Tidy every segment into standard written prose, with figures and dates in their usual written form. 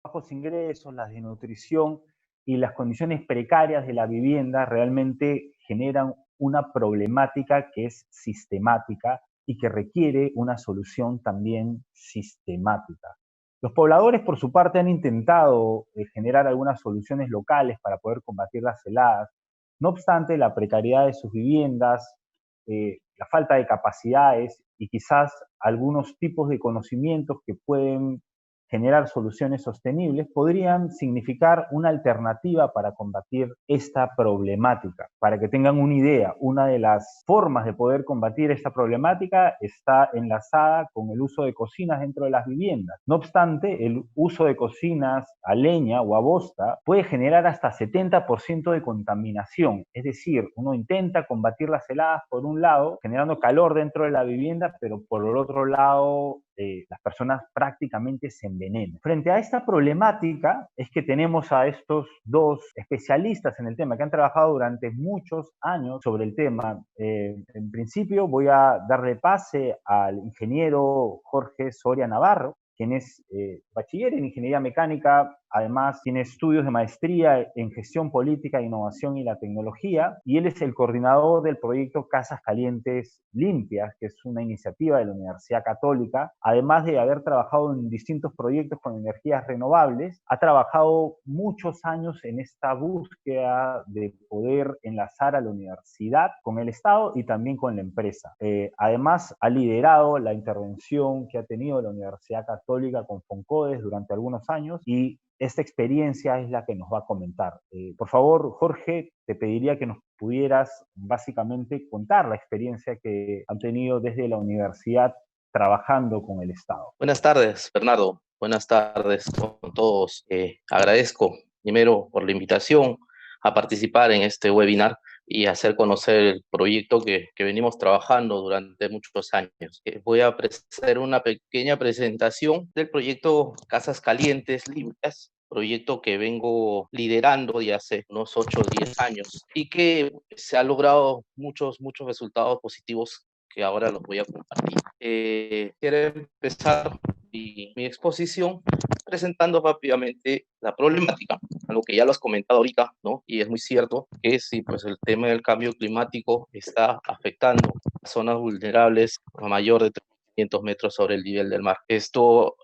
bajos ingresos, la desnutrición y las condiciones precarias de la vivienda realmente generan una problemática que es sistemática y que requiere una solución también sistemática. Los pobladores, por su parte, han intentado generar algunas soluciones locales para poder combatir las heladas. No obstante, la precariedad de sus viviendas, la falta de capacidades y quizás algunos tipos de conocimientos que pueden generar soluciones sostenibles, podrían significar una alternativa para combatir esta problemática. Para que tengan una idea, una de las formas de poder combatir esta problemática está enlazada con el uso de cocinas dentro de las viviendas. No obstante, el uso de cocinas a leña o a bosta puede generar hasta 70% de contaminación. Es decir, uno intenta combatir las heladas por un lado, generando calor dentro de la vivienda, pero por el otro lado las personas prácticamente se envenenan. Frente a esta problemática es que tenemos a estos dos especialistas en el tema que han trabajado durante muchos años sobre el tema. En principio voy a darle pase al ingeniero Jorge Soria Navarro, quien es bachiller en ingeniería mecánica, además tiene estudios de maestría en gestión política, innovación y la tecnología, y él es el coordinador del proyecto Casas Calientes Limpias, que es una iniciativa de la Universidad Católica. Además de haber trabajado en distintos proyectos con energías renovables, ha trabajado muchos años en esta búsqueda de poder enlazar a la universidad con el Estado y también con la empresa. Además, ha liderado la intervención que ha tenido la Universidad Católica con FONCODES durante algunos años y esta experiencia es la que nos va a comentar. Por favor, Jorge, te pediría que nos pudieras básicamente contar la experiencia que han tenido desde la universidad trabajando con el Estado. Buenas tardes, Bernardo. Buenas tardes con todos. Agradezco primero por la invitación a participar en este webinar y hacer conocer el proyecto que venimos trabajando durante muchos años. Voy a hacer una pequeña presentación del proyecto Casas Calientes Limpias, proyecto que vengo liderando ya hace unos 8 o 10 años y que se ha logrado muchos resultados positivos que ahora los voy a compartir. Quiero empezar mi exposición presentando rápidamente la problemática, algo que ya lo has comentado ahorita, ¿no? Y es muy cierto que sí, pues el tema del cambio climático está afectando a zonas vulnerables a mayor de 300 metros sobre el nivel del mar. Esto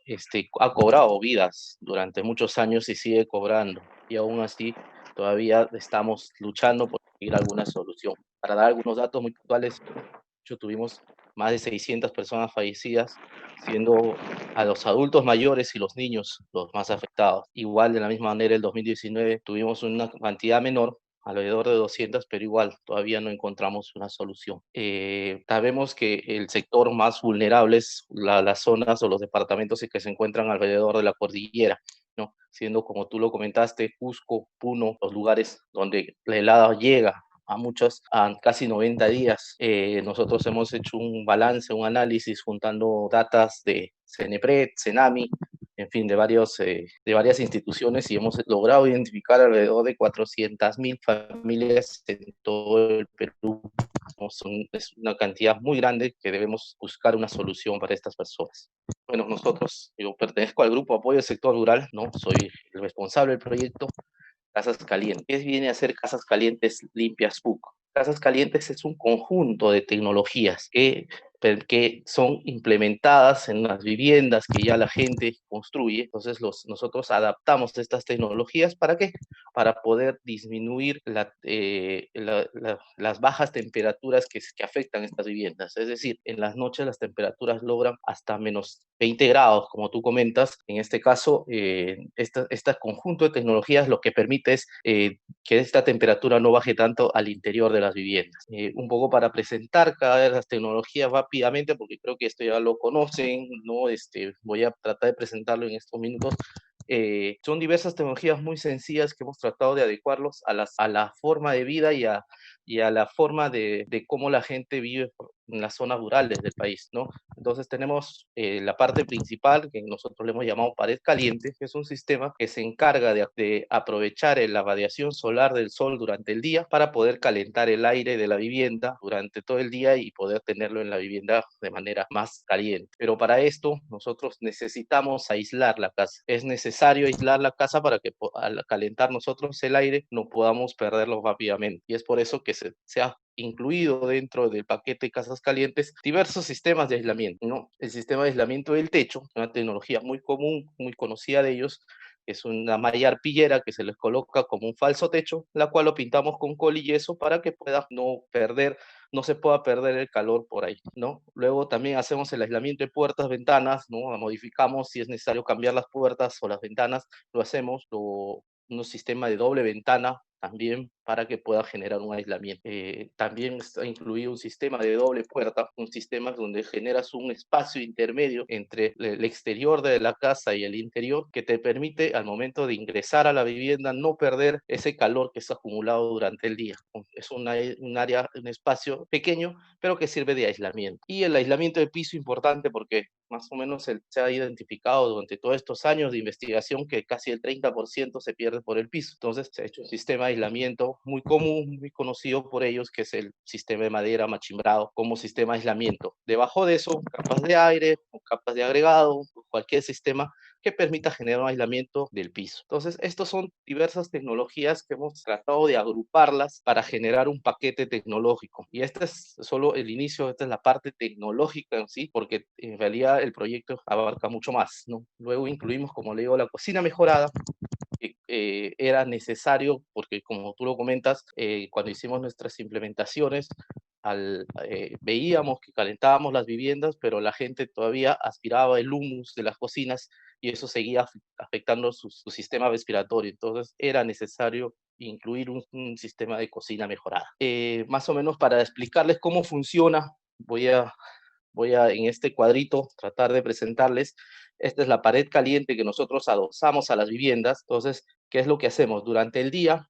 ha cobrado vidas durante muchos años y sigue cobrando, y aún así todavía estamos luchando por conseguir alguna solución. Para dar algunos datos muy puntuales, tuvimos más de 600 personas fallecidas, siendo a los adultos mayores y los niños los más afectados. Igual, de la misma manera, el 2019 tuvimos una cantidad menor, alrededor de 200, pero igual todavía no encontramos una solución. Sabemos que el sector más vulnerable es las zonas o los departamentos que se encuentran alrededor de la cordillera, ¿no? Siendo, como tú lo comentaste, Cusco, Puno, los lugares donde la helada llega a casi 90 días. Nosotros hemos hecho un balance, un análisis juntando datas de CENEPRED, CENAMI, en fin, de varias instituciones, y hemos logrado identificar alrededor de 400.000 familias en todo el Perú. Es una cantidad muy grande que debemos buscar una solución para estas personas. Bueno, yo pertenezco al grupo Apoyo al Sector Rural, ¿no? Soy el responsable del proyecto Casas Calientes. ¿Qué viene a ser Casas Calientes Limpias PUC? Casas Calientes es un conjunto de tecnologías que son implementadas en las viviendas que ya la gente construye. Entonces nosotros adaptamos estas tecnologías. ¿Para qué? Para poder disminuir las bajas temperaturas que afectan estas viviendas. Es decir, en las noches las temperaturas logran hasta menos 20 grados, como tú comentas. En este caso, este conjunto de tecnologías lo que permite es que esta temperatura no baje tanto al interior de las viviendas. Un poco para presentar cada vez las tecnologías rápidamente, porque creo que esto ya lo conocen, ¿no? Voy a tratar de presentarlo en estos minutos. Son diversas tecnologías muy sencillas que hemos tratado de adecuarlos a la forma de vida y a la forma de cómo la gente vive en las zonas rurales del país, ¿no? Entonces tenemos la parte principal, que nosotros le hemos llamado pared caliente, que es un sistema que se encarga de aprovechar la radiación solar del sol durante el día para poder calentar el aire de la vivienda durante todo el día y poder tenerlo en la vivienda de manera más caliente. Pero para esto nosotros necesitamos aislar la casa. Es necesario aislar la casa para que al calentar nosotros el aire no podamos perderlo rápidamente. Y es por eso que se ha incluido dentro del paquete de casas calientes diversos sistemas de aislamiento, ¿no? El sistema de aislamiento del techo, una tecnología muy común, muy conocida de ellos, es una malla arpillera que se les coloca como un falso techo, la cual lo pintamos con col y yeso para que pueda no se pueda perder el calor por ahí, ¿no? Luego también hacemos el aislamiento de puertas, ventanas, ¿no? Modificamos si es necesario cambiar las puertas o las ventanas, lo hacemos, un sistema de doble ventana también para que pueda generar un aislamiento. También está incluido un sistema de doble puerta, un sistema donde generas un espacio intermedio entre el exterior de la casa y el interior que te permite al momento de ingresar a la vivienda no perder ese calor que está acumulado durante el día. Es un área, un espacio pequeño, pero que sirve de aislamiento. Y el aislamiento de piso importante porque más o menos se ha identificado durante todos estos años de investigación que casi el 30% se pierde por el piso. Entonces se ha hecho un sistema de aislamiento muy común, muy conocido por ellos, que es el sistema de madera machimbrado como sistema de aislamiento. Debajo de eso, capas de aire, capas de agregado, cualquier sistema que permita generar un aislamiento del piso. Entonces, estos son diversas tecnologías que hemos tratado de agruparlas para generar un paquete tecnológico. Y este es solo el inicio, esta es la parte tecnológica en sí, porque en realidad el proyecto abarca mucho más, ¿no? Luego incluimos, como le digo, la cocina mejorada, que era necesario, porque como tú lo comentas, cuando hicimos nuestras implementaciones, veíamos que calentábamos las viviendas, pero la gente todavía aspiraba el humus de las cocinas y eso seguía afectando su sistema respiratorio. Entonces era necesario incluir un sistema de cocina mejorada. Más o menos para explicarles cómo funciona, voy a en este cuadrito tratar de presentarles. Esta es la pared caliente que nosotros adosamos a las viviendas. Entonces, ¿qué es lo que hacemos? Durante el día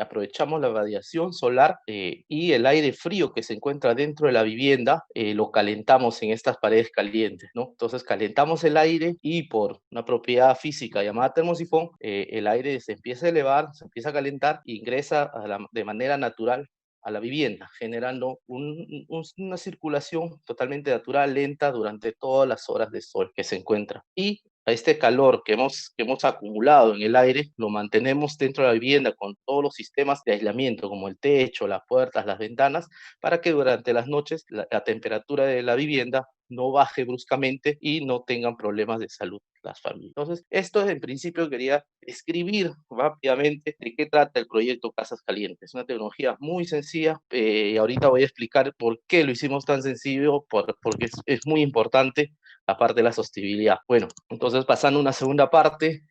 aprovechamos la radiación solar y el aire frío que se encuentra dentro de la vivienda, lo calentamos en estas paredes calientes, ¿no? Entonces calentamos el aire y por una propiedad física llamada termosifón, el aire se empieza a elevar, se empieza a calentar e ingresa de manera natural a la vivienda, generando una circulación totalmente natural, lenta, durante todas las horas de sol que se encuentra. Y a este calor que hemos acumulado en el aire, lo mantenemos dentro de la vivienda con todos los sistemas de aislamiento, como el techo, las puertas, las ventanas, para que durante las noches la temperatura de la vivienda no baje bruscamente y no tengan problemas de salud las familias. Entonces, esto es en principio quería escribir rápidamente de qué trata el proyecto Casas Calientes. Es una tecnología muy sencilla y ahorita voy a explicar por qué lo hicimos tan sencillo, porque es muy importante la parte de la sostenibilidad. Bueno, entonces pasando a una segunda parte,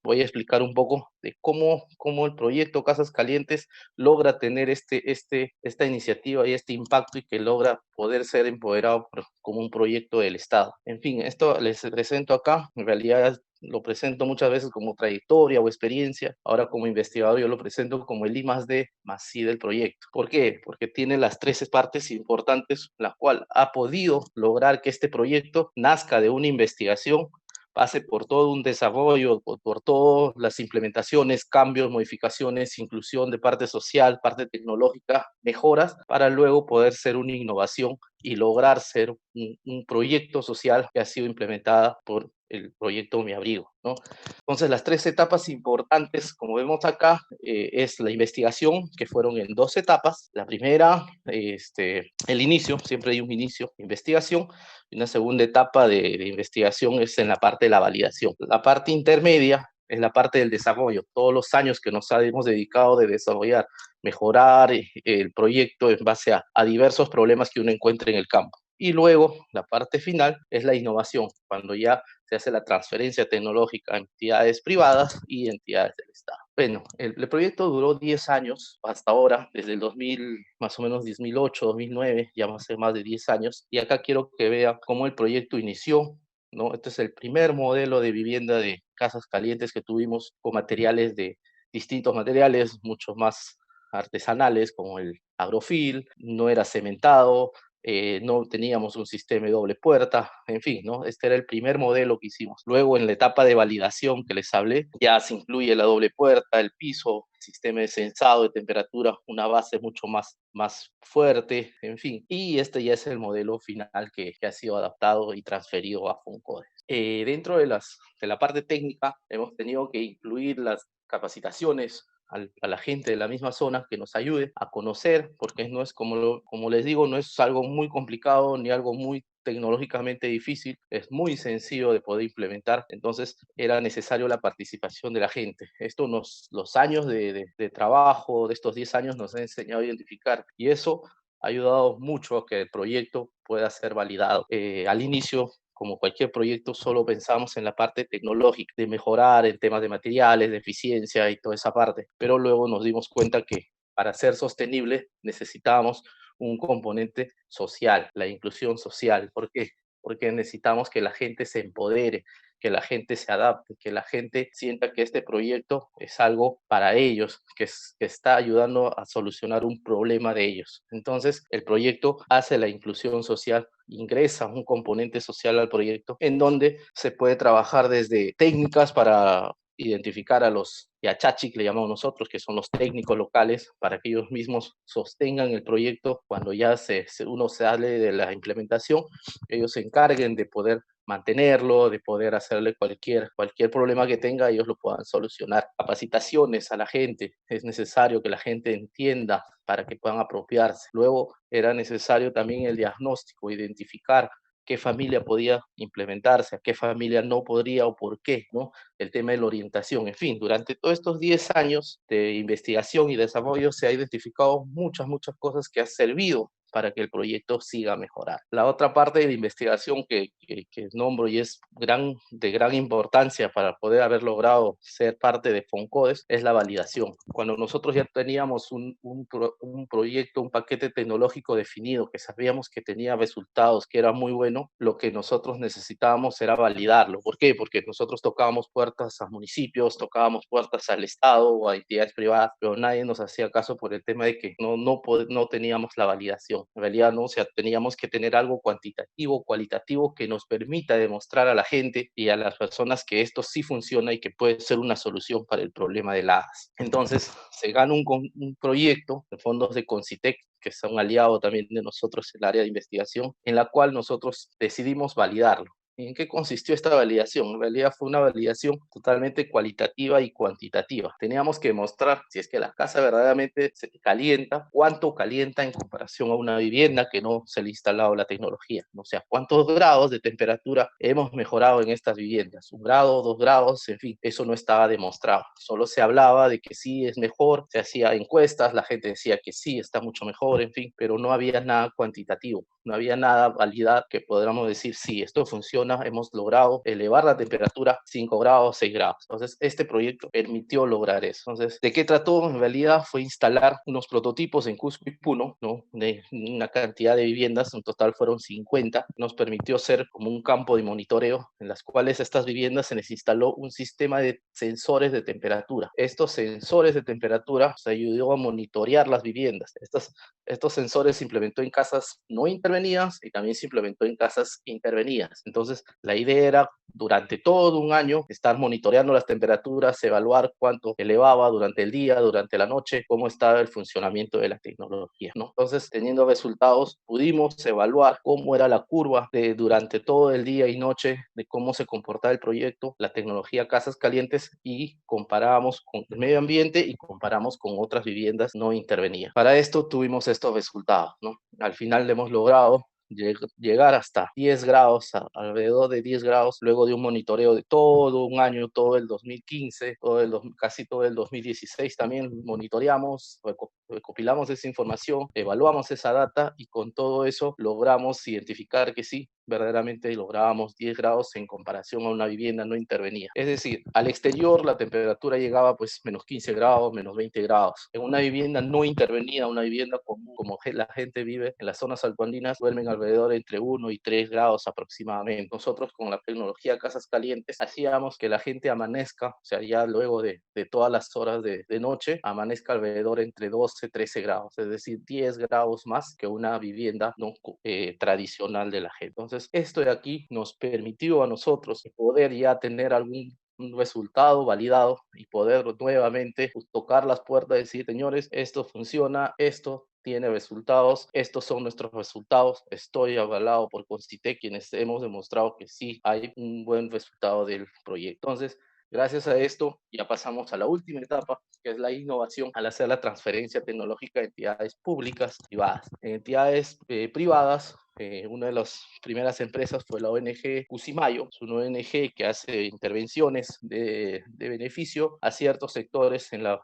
voy a explicar un poco de cómo el proyecto Casas Calientes logra tener esta iniciativa y este impacto y que logra poder ser empoderado como un proyecto del Estado. En fin, esto les presento acá, en realidad lo presento muchas veces como trayectoria o experiencia, ahora como investigador yo lo presento como el I+D más C del proyecto. ¿Por qué? Porque tiene las 13 partes importantes, la cual ha podido lograr que este proyecto nazca de una investigación, pase por todo un desarrollo, por todas las implementaciones, cambios, modificaciones, inclusión de parte social, parte tecnológica, mejoras, para luego poder ser una innovación y lograr ser un proyecto social que ha sido implementada por el proyecto Mi Abrigo, ¿no? Entonces, las 3 etapas importantes, como vemos acá, es la investigación, que fueron en 2 etapas. La primera, el inicio, siempre hay un inicio, investigación, y una segunda etapa de investigación es en la parte de la validación. La parte intermedia es la parte del desarrollo, todos los años que nos hemos dedicado de desarrollar, mejorar el proyecto en base a diversos problemas que uno encuentra en el campo. Y luego, la parte final es la innovación, cuando ya se hace la transferencia tecnológica a entidades privadas y entidades del Estado. Bueno, el proyecto duró 10 años hasta ahora, desde el 2000, más o menos 2008, 2009, ya va a ser más de 10 años. Y acá quiero que vean cómo el proyecto inició, ¿no? Este es el primer modelo de vivienda de casas calientes que tuvimos con materiales de distintos materiales, muchos más artesanales, como el agrofil, no era cementado, no teníamos un sistema de doble puerta, en fin, ¿no? Este era el primer modelo que hicimos. Luego, en la etapa de validación que les hablé, ya se incluye la doble puerta, el piso, sistema de sensado de temperatura, una base mucho más fuerte, en fin. Y este ya es el modelo final que ha sido adaptado y transferido a FUNCODES. Dentro de la parte técnica, hemos tenido que incluir las capacitaciones a la gente de la misma zona que nos ayude a conocer, porque no es como les digo, no es algo muy complicado ni algo muy tecnológicamente difícil, es muy sencillo de poder implementar, entonces era necesario la participación de la gente. Esto los años de trabajo de estos 10 años nos ha enseñado a identificar y eso ha ayudado mucho a que el proyecto pueda ser validado. Al inicio, como cualquier proyecto, solo pensamos en la parte tecnológica, de mejorar en temas de materiales, de eficiencia y toda esa parte, pero luego nos dimos cuenta que para ser sostenible necesitábamos un componente social, la inclusión social. ¿Por qué? Porque necesitamos que la gente se empodere, que la gente se adapte, que la gente sienta que este proyecto es algo para ellos, que está ayudando a solucionar un problema de ellos. Entonces, el proyecto hace la inclusión social, ingresa un componente social al proyecto en donde se puede trabajar desde técnicas para identificar a los yachachi, que le llamamos nosotros, que son los técnicos locales, para que ellos mismos sostengan el proyecto cuando ya uno sale de la implementación, ellos se encarguen de poder mantenerlo, de poder hacerle cualquier problema que tenga, ellos lo puedan solucionar. Capacitaciones a la gente, es necesario que la gente entienda para que puedan apropiarse. Luego era necesario también el diagnóstico, identificar qué familia podía implementarse, a qué familia no podría o por qué, ¿no? El tema de la orientación, en fin, durante todos estos 10 años de investigación y desarrollo se ha identificado muchas cosas que han servido para que el proyecto siga mejorando. La otra parte de la investigación que nombro y es de gran importancia para poder haber logrado ser parte de FONCODES es la validación. Cuando nosotros ya teníamos un proyecto, un paquete tecnológico definido, que sabíamos que tenía resultados, que era muy bueno, lo que nosotros necesitábamos era validarlo. ¿Por qué? Porque nosotros tocábamos puertas a municipios, tocábamos puertas al Estado o a entidades privadas, pero nadie nos hacía caso por el tema de que no teníamos la validación. En realidad, no, o sea, teníamos que tener algo cuantitativo, cualitativo, que nos permita demostrar a la gente y a las personas que esto sí funciona y que puede ser una solución para el problema de las. Entonces, se gana un proyecto de fondos de Concitec, que es un aliado también de nosotros en el área de investigación, en la cual nosotros decidimos validarlo. ¿En qué consistió esta validación? En realidad fue una validación totalmente cualitativa y cuantitativa. Teníamos que mostrar si es que la casa verdaderamente se calienta, cuánto calienta en comparación a una vivienda que no se le ha instalado la tecnología. O sea, cuántos grados de temperatura hemos mejorado en estas viviendas. 1 grado, 2 grados, en fin, eso no estaba demostrado. Solo se hablaba de que sí es mejor, se hacía encuestas, la gente decía que sí, está mucho mejor, en fin, pero no había nada cuantitativo, no había nada validad que podamos decir, sí, esto funciona, hemos logrado elevar la temperatura 5 grados, 6 grados. Entonces, este proyecto permitió lograr eso. Entonces, ¿de qué trató? En realidad fue instalar unos prototipos en Cusco y Puno, ¿no? De una cantidad de viviendas, en total fueron 50. Nos permitió ser como un campo de monitoreo en las cuales estas viviendas se les instaló un sistema de sensores de temperatura. Estos sensores de temperatura se ayudó a monitorear las viviendas. Estos sensores se implementó en casas no intervenidas y también se implementó en casas intervenidas. Entonces, la idea era durante todo un año estar monitoreando las temperaturas, evaluar cuánto elevaba durante el día, durante la noche, cómo estaba el funcionamiento de la tecnología, ¿no? Entonces, teniendo resultados, pudimos evaluar cómo era la curva durante todo el día y noche, de cómo se comportaba el proyecto, la tecnología Casas Calientes, y comparábamos con el medio ambiente y comparamos con otras viviendas no intervenidas. Para esto tuvimos estos resultados, ¿no? Al final hemos logrado llegar hasta 10 grados, alrededor de 10 grados, luego de un monitoreo de todo un año, todo el 2015, casi todo el 2016 también monitoreamos, recopilamos esa información, evaluamos esa data y con todo eso logramos identificar que sí, verdaderamente lográbamos 10 grados en comparación a una vivienda no intervenida. Es decir, al exterior la temperatura llegaba pues menos 15 grados, menos 20 grados. En una vivienda no intervenida, una vivienda común, como la gente vive en las zonas altoandinas, duermen alrededor entre 1 y 3 grados aproximadamente. Nosotros con la tecnología Casas Calientes hacíamos que la gente amanezca, o sea, ya luego de todas las horas de noche, amanezca alrededor entre 12 y 13 grados, es decir, 10 grados más que una vivienda no tradicional de la gente. Entonces, esto de aquí nos permitió a nosotros poder ya tener algún un resultado validado y poder nuevamente tocar las puertas y decir, señores, esto funciona, esto tiene resultados, estos son nuestros resultados, estoy avalado por Concitec, quienes hemos demostrado que sí hay un buen resultado del proyecto. Entonces, gracias a esto ya pasamos a la última etapa, que es la innovación al hacer la transferencia tecnológica de entidades públicas privadas. En entidades privadas, una de las primeras empresas fue la ONG Cusimayo, es una ONG que hace intervenciones de beneficio a ciertos sectores en la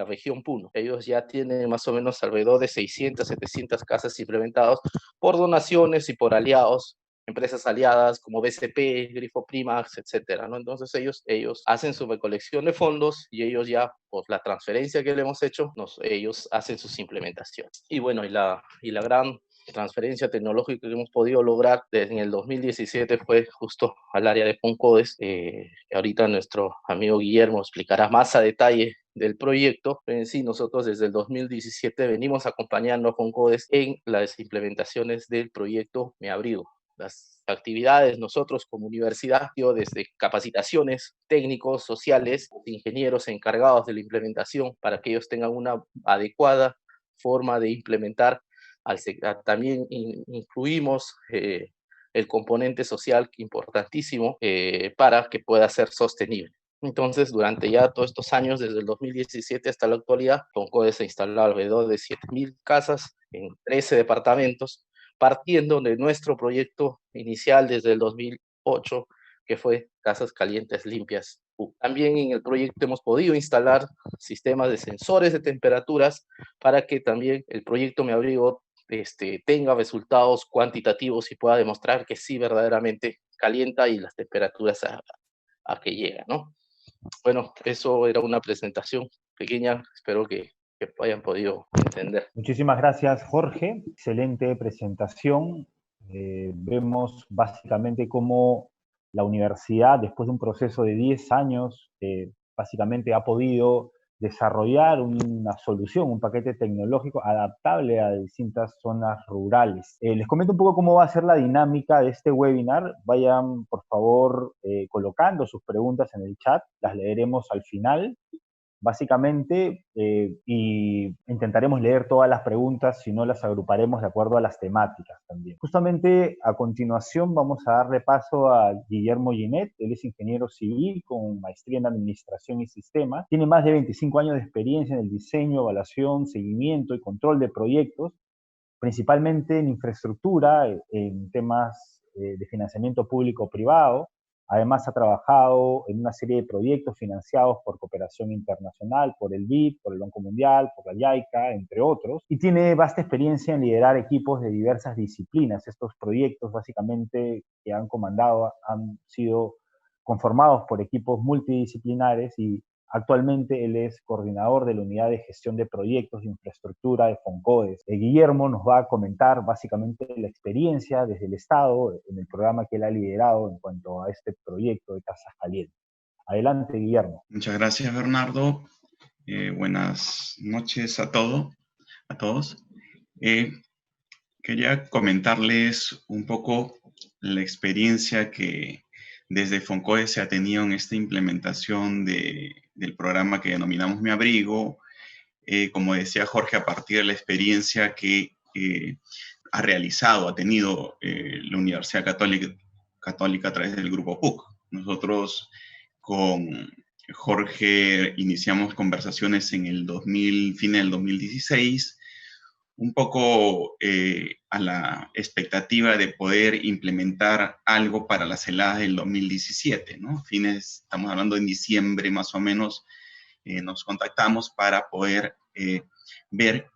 región Puno. Ellos ya tienen más o menos alrededor de 600, 700 casas implementadas por donaciones y por aliados, empresas aliadas como BCP, Grifo Primax, etcétera, ¿no? Entonces ellos hacen su recolección de fondos y ellos ya, por la transferencia que le hemos hecho, ellos hacen sus implementaciones. Y bueno, y la gran transferencia tecnológica que hemos podido lograr desde el 2017 fue justo al área de Foncodes. Ahorita nuestro amigo Guillermo explicará más a detalle del proyecto. En sí, nosotros desde el 2017 venimos acompañando a Foncodes en las implementaciones del proyecto Mi Abrigo. Las actividades, nosotros como universidad, desde capacitaciones técnicos, sociales, ingenieros encargados de la implementación para que ellos tengan una adecuada forma de implementar. También incluimos el componente social importantísimo para que pueda ser sostenible. Entonces, durante ya todos estos años, desde el 2017 hasta la actualidad, Foncodes ha instalado alrededor de 7.000 casas en 13 departamentos, partiendo de nuestro proyecto inicial desde el 2008, que fue Casas Calientes Limpias. También en el proyecto hemos podido instalar sistemas de sensores de temperaturas para que también el proyecto Mi Abrigo tenga resultados cuantitativos y pueda demostrar que sí verdaderamente calienta y las temperaturas a que llega, ¿no? Bueno, eso era una presentación pequeña, espero que hayan podido entender. Muchísimas gracias, Jorge. Excelente presentación. Vemos básicamente cómo la universidad, después de un proceso de 10 años, básicamente ha podido desarrollar una solución, un paquete tecnológico adaptable a distintas zonas rurales. Les comento un poco cómo va a ser la dinámica de este webinar. Vayan, por favor, colocando sus preguntas en el chat, las leeremos al final. Básicamente, y intentaremos leer todas las preguntas, si no las agruparemos de acuerdo a las temáticas también. Justamente a continuación vamos a darle paso a Guillermo Ginet. Él es ingeniero civil con maestría en administración y sistemas. Tiene más de 25 años de experiencia en el diseño, evaluación, seguimiento y control de proyectos, principalmente en infraestructura, en temas de financiamiento público-privado. Además, ha trabajado en una serie de proyectos financiados por cooperación internacional, por el BID, por el Banco Mundial, por la JICA, entre otros, y tiene vasta experiencia en liderar equipos de diversas disciplinas. Estos proyectos, básicamente, que han comandado, han sido conformados por equipos multidisciplinares y actualmente él es coordinador de la Unidad de Gestión de Proyectos de Infraestructura de Foncodes. Guillermo nos va a comentar básicamente la experiencia desde el Estado en el programa que él ha liderado en cuanto a este proyecto de Casas Calientes. Adelante, Guillermo. Muchas gracias, Bernardo. Buenas noches a todos. Quería comentarles un poco la experiencia que desde Foncodes se ha tenido en esta implementación del programa que denominamos Mi Abrigo. Como decía Jorge, a partir de la experiencia que ha tenido la Universidad Católica a través del Grupo PUC. Nosotros con Jorge iniciamos conversaciones en el fin del 2016, un poco a la expectativa de poder implementar algo para las heladas del 2017, ¿no? Estamos hablando en diciembre más o menos, nos contactamos para poder ver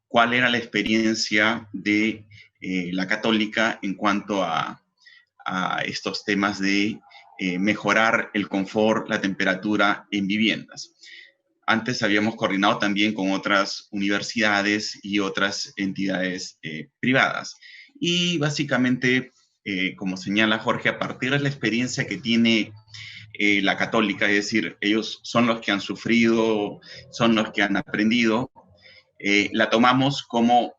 cuál era la experiencia de la Católica en cuanto a estos temas de mejorar el confort, la temperatura en viviendas. Antes habíamos coordinado también con otras universidades y otras entidades privadas. Y básicamente, como señala Jorge, a partir de la experiencia que tiene la Católica, es decir, ellos son los que han sufrido, son los que han aprendido, la tomamos como,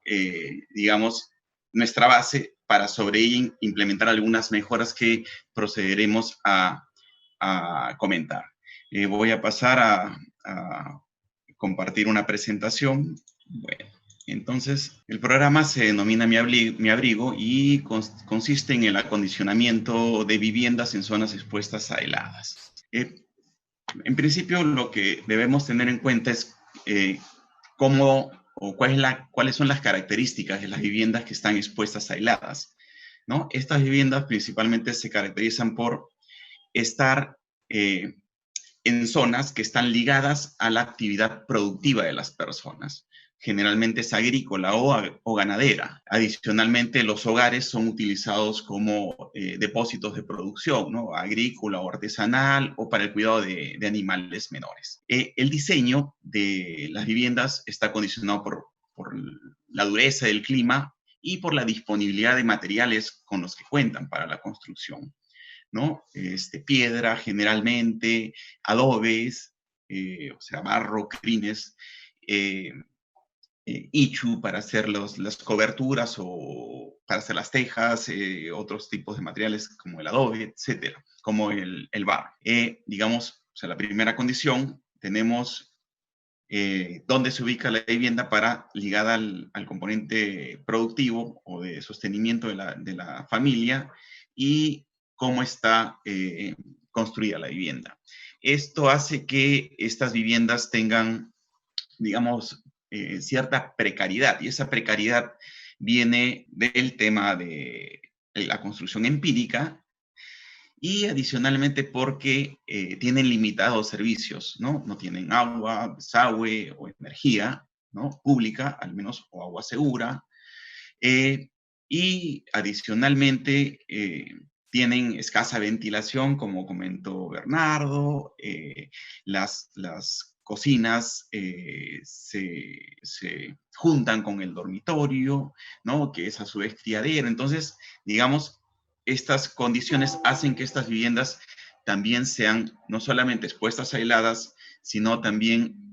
digamos, nuestra base para sobre ella implementar algunas mejoras que procederemos a comentar. Voy a pasar a compartir una presentación. Bueno, entonces, el programa se denomina Mi Abrigo y consiste en el acondicionamiento de viviendas en zonas expuestas a heladas. En principio, lo que debemos tener en cuenta es cómo o cuáles son las características de las viviendas que están expuestas a heladas, ¿no? Estas viviendas principalmente se caracterizan por estar en zonas que están ligadas a la actividad productiva de las personas. Generalmente es agrícola o ganadera. Adicionalmente, los hogares son utilizados como depósitos de producción, ¿no? Agrícola o artesanal o para el cuidado de animales menores. El diseño de las viviendas está condicionado por la dureza del clima y por la disponibilidad de materiales con los que cuentan para la construcción, ¿no? Piedra generalmente, adobes, o sea, barro, crines, ichu para hacer las coberturas o para hacer las tejas, otros tipos de materiales como el adobe, etcétera, como el barro. Digamos, o sea, la primera condición, tenemos dónde se ubica la vivienda ligada al componente productivo o de sostenimiento de la familia y cómo está construida la vivienda. Esto hace que estas viviendas tengan, digamos, cierta precariedad, y esa precariedad viene del tema de la construcción empírica y adicionalmente porque tienen limitados servicios, ¿no? No tienen agua, desagüe o energía, ¿no? Pública, al menos, o agua segura. Y adicionalmente tienen escasa ventilación, como comentó Bernardo. Las cocinas se juntan con el dormitorio, ¿no? Que es a su vez criadero. Entonces, digamos, estas condiciones hacen que estas viviendas también sean no solamente expuestas a heladas, sino también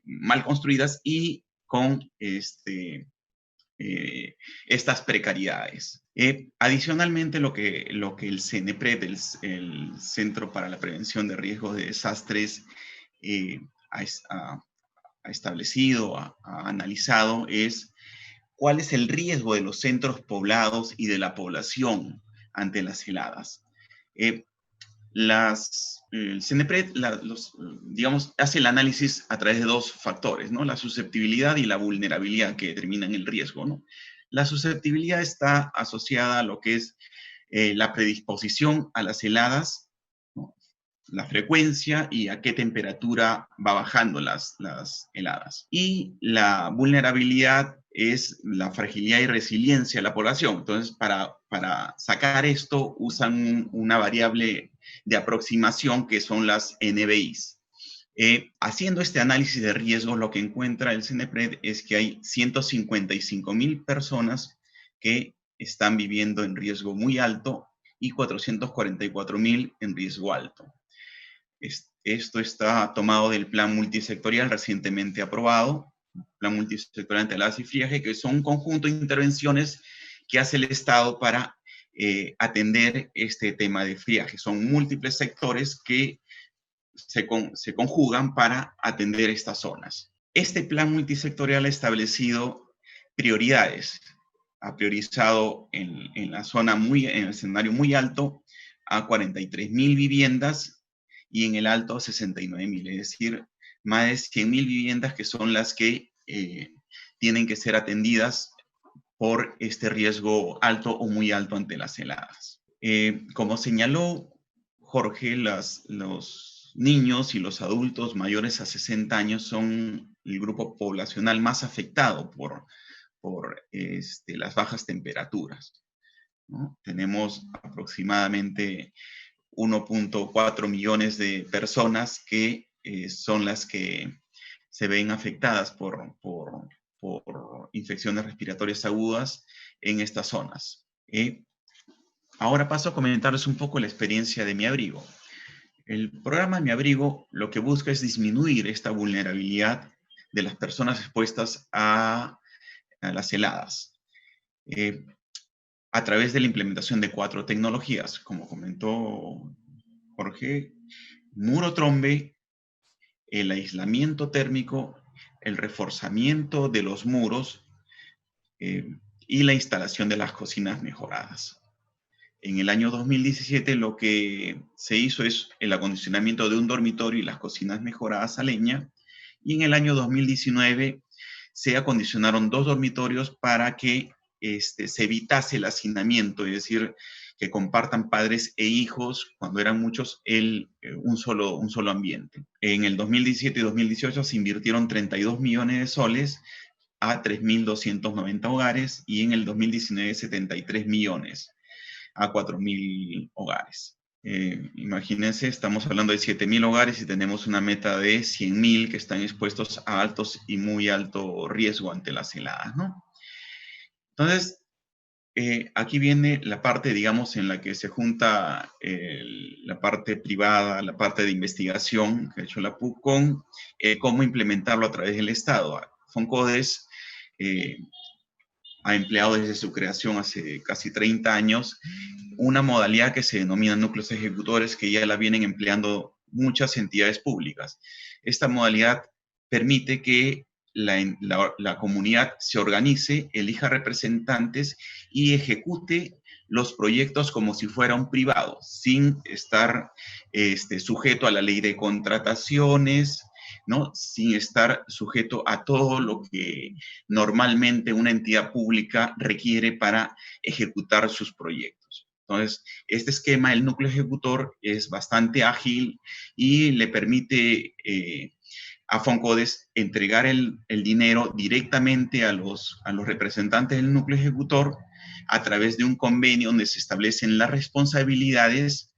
mal construidas y con estas precariedades. Adicionalmente, lo que el CENEPRED, el Centro para la Prevención de Riesgos de Desastres, ha establecido, ha analizado, es cuál es el riesgo de los centros poblados y de la población ante las heladas. El CENEPRED, digamos, hace el análisis a través de dos factores, ¿no? La susceptibilidad y la vulnerabilidad que determinan el riesgo, ¿no? La susceptibilidad está asociada a lo que es la predisposición a las heladas, ¿no? La frecuencia y a qué temperatura va bajando las heladas. Y la vulnerabilidad es la fragilidad y resiliencia de la población. Entonces, para sacar esto, usan una variable de aproximación que son las NBIs. Haciendo este análisis de riesgo, lo que encuentra el CENEPRED es que hay 155,000 personas que están viviendo en riesgo muy alto y 444,000 en riesgo alto. Esto está tomado del Plan Multisectorial recientemente aprobado, Plan Multisectorial ante heladas y friaje, que son un conjunto de intervenciones que hace el Estado para atender este tema de friaje. Son múltiples sectores que se conjugan para atender estas zonas. Este plan multisectorial ha establecido prioridades. Ha priorizado en la zona en el escenario muy alto a 43,000 viviendas y en el alto a 69,000, es decir, más de 100,000 viviendas que son las que tienen que ser atendidas por este riesgo alto o muy alto ante las heladas. Como señaló Jorge, los niños y los adultos mayores a 60 años son el grupo poblacional más afectado las bajas temperaturas, ¿no? Tenemos aproximadamente 1.4 millones de personas que son las que se ven afectadas por infecciones respiratorias agudas en estas zonas. Ahora paso a comentarles un poco la experiencia de Mi Abrigo. El programa Mi Abrigo lo que busca es disminuir esta vulnerabilidad de las personas expuestas a las heladas, a través de la implementación de 4 tecnologías, como comentó Jorge: muro trombe, el aislamiento térmico, el reforzamiento de los muros y la instalación de las cocinas mejoradas. En el año 2017 lo que se hizo es el acondicionamiento de un dormitorio y las cocinas mejoradas a leña, y en el año 2019 se acondicionaron 2 dormitorios para que se evitase el hacinamiento, es decir, que compartan padres e hijos, cuando eran muchos, un solo ambiente. En el 2017 y 2018 se invirtieron 32 millones de soles a 3.290 hogares, y en el 2019 73 millones a 4.000 hogares. Imagínense, estamos hablando de 7.000 hogares y tenemos una meta de 100.000 que están expuestos a altos y muy alto riesgo ante las heladas, ¿no? Entonces, aquí viene la parte, digamos, en la que se junta la parte privada, la parte de investigación que ha hecho la PUC con cómo implementarlo a través del Estado. Foncodes ha empleado desde su creación hace casi 30 años una modalidad que se denomina núcleos ejecutores, que ya la vienen empleando muchas entidades públicas. Esta modalidad permite que la comunidad se organice, elija representantes y ejecute los proyectos como si fuera un privado, sin estar sujeto a la ley de contrataciones, ¿no? Sin estar sujeto a todo lo que normalmente una entidad pública requiere para ejecutar sus proyectos. Entonces, este esquema, el núcleo ejecutor, es bastante ágil y le permite a Foncodes entregar el dinero directamente a los representantes del núcleo ejecutor a través de un convenio donde se establecen las responsabilidades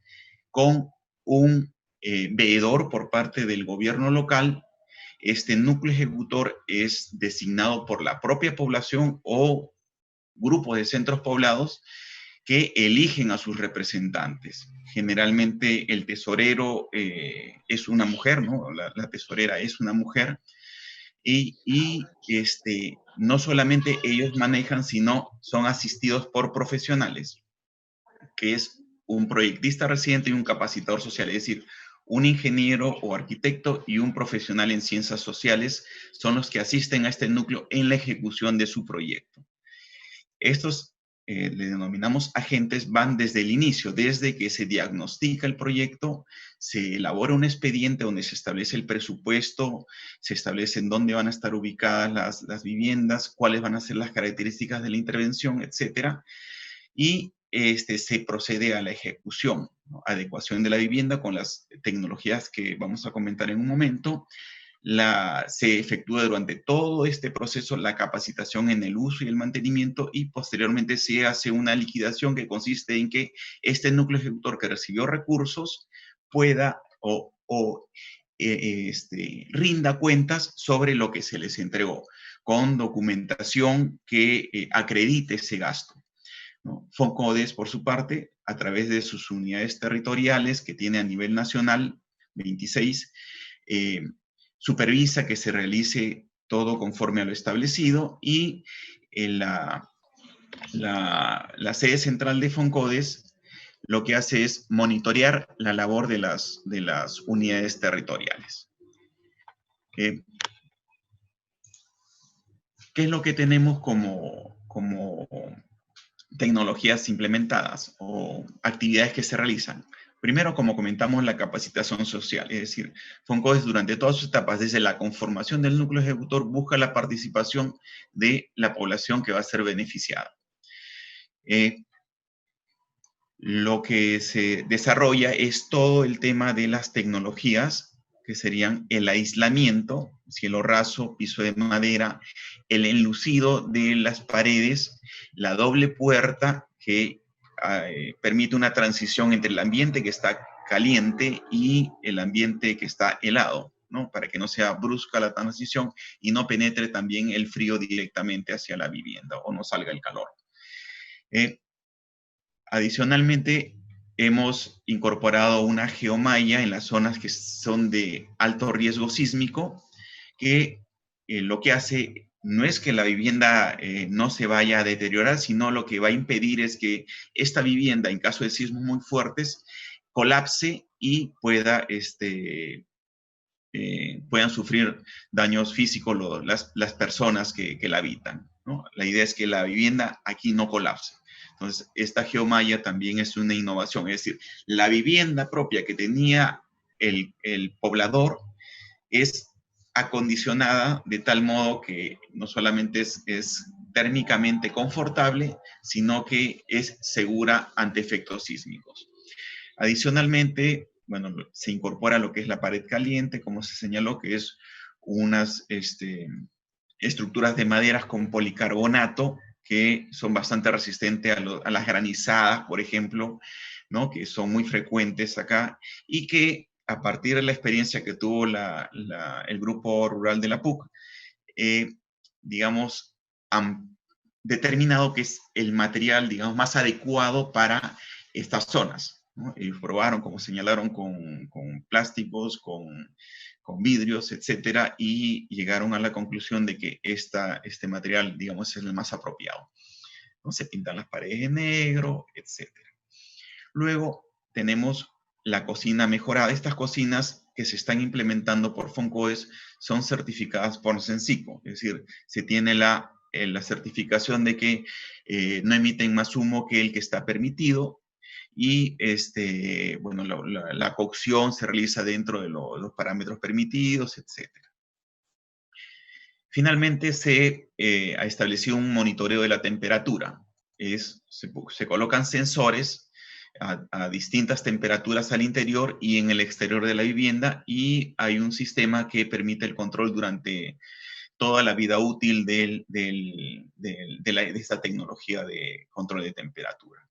con un veedor por parte del gobierno local. Este núcleo ejecutor es designado por la propia población o grupos de centros poblados que eligen a sus representantes. Generalmente el tesorero es una mujer, ¿no? La tesorera es una mujer, y no solamente ellos manejan, sino son asistidos por profesionales, que es un proyectista residente y un capacitador social, es decir, un ingeniero o arquitecto y un profesional en ciencias sociales son los que asisten a este núcleo en la ejecución de su proyecto. Estos le denominamos agentes, van desde el inicio, desde que se diagnostica el proyecto, se elabora un expediente donde se establece el presupuesto, se establece en dónde van a estar ubicadas las viviendas, cuáles van a ser las características de la intervención, etcétera, y se procede a la ejecución, ¿no? Adecuación de la vivienda con las tecnologías que vamos a comentar en un momento. Se efectúa durante todo este proceso la capacitación en el uso y el mantenimiento, y posteriormente se hace una liquidación que consiste en que este núcleo ejecutor que recibió recursos pueda rinda cuentas sobre lo que se les entregó, con documentación que acredite ese gasto, ¿no? Foncodes, por su parte, a través de sus unidades territoriales que tiene a nivel nacional, 26, supervisa que se realice todo conforme a lo establecido, y la sede central de Foncodes lo que hace es monitorear la labor de las unidades territoriales. ¿Qué es lo que tenemos como tecnologías implementadas o actividades que se realizan? Primero, como comentamos, la capacitación social, es decir, Foncodes durante todas sus etapas, desde la conformación del núcleo ejecutor, busca la participación de la población que va a ser beneficiada. Lo que se desarrolla es todo el tema de las tecnologías que serían el aislamiento, cielo raso, piso de madera, el enlucido de las paredes, la doble puerta que permite una transición entre el ambiente que está caliente y el ambiente que está helado, ¿no? Para que no sea brusca la transición y no penetre también el frío directamente hacia la vivienda o no salga el calor. Adicionalmente, hemos incorporado una geomalla en las zonas que son de alto riesgo sísmico, que lo que hace no es que la vivienda no se vaya a deteriorar, sino lo que va a impedir es que esta vivienda, en caso de sismos muy fuertes, colapse y puedan sufrir daños físicos las personas que la habitan, ¿no? La idea es que la vivienda aquí no colapse. Entonces, esta geomalla también es una innovación, es decir, la vivienda propia que tenía el poblador es acondicionada de tal modo que no solamente es térmicamente confortable, sino que es segura ante efectos sísmicos. Adicionalmente, bueno, se incorpora lo que es la pared caliente, como se señaló, que es unas estructuras de maderas con policarbonato que son bastante resistentes a las granizadas, por ejemplo, ¿no? Que son muy frecuentes acá y que a partir de la experiencia que tuvo el grupo rural de la PUC, digamos, han determinado que es el material, digamos, más adecuado para estas zonas, ¿no? Y probaron, como señalaron, con plásticos, con vidrios, etcétera, y llegaron a la conclusión de que este material, digamos, es el más apropiado, ¿no? Se pintan las paredes de negro, etcétera. Luego tenemos la cocina mejorada. Estas cocinas que se están implementando por Foncoes son certificadas por Sensico, es decir, se tiene la certificación de que no emiten más humo que el que está permitido y bueno, la cocción se realiza dentro de los parámetros permitidos, etc. Finalmente se ha establecido un monitoreo de la temperatura. Se colocan sensores a distintas temperaturas al interior y en el exterior de la vivienda y hay un sistema que permite el control durante toda la vida útil de esta tecnología de control de temperatura.